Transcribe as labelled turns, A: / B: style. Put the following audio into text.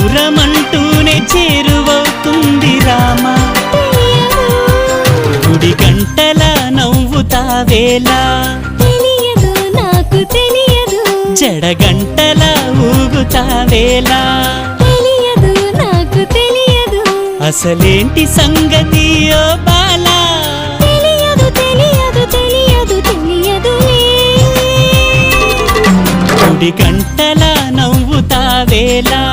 A: దూరమంటూనే చేరువవుతుంది రామా గుడి గంటలా నవ్వుతావేలా
B: తెలియదు నాకు తెలియదు
A: జడగంటలా ఊగుతావేలా
B: తెలియదు నాకు తెలియదు
A: అసలేంటి సంగతి ఓ బాలా
B: తెలియదు తెలియదు తెలియదు తెలియదులే
A: గుడి గంటలా నవ్వుతావేలా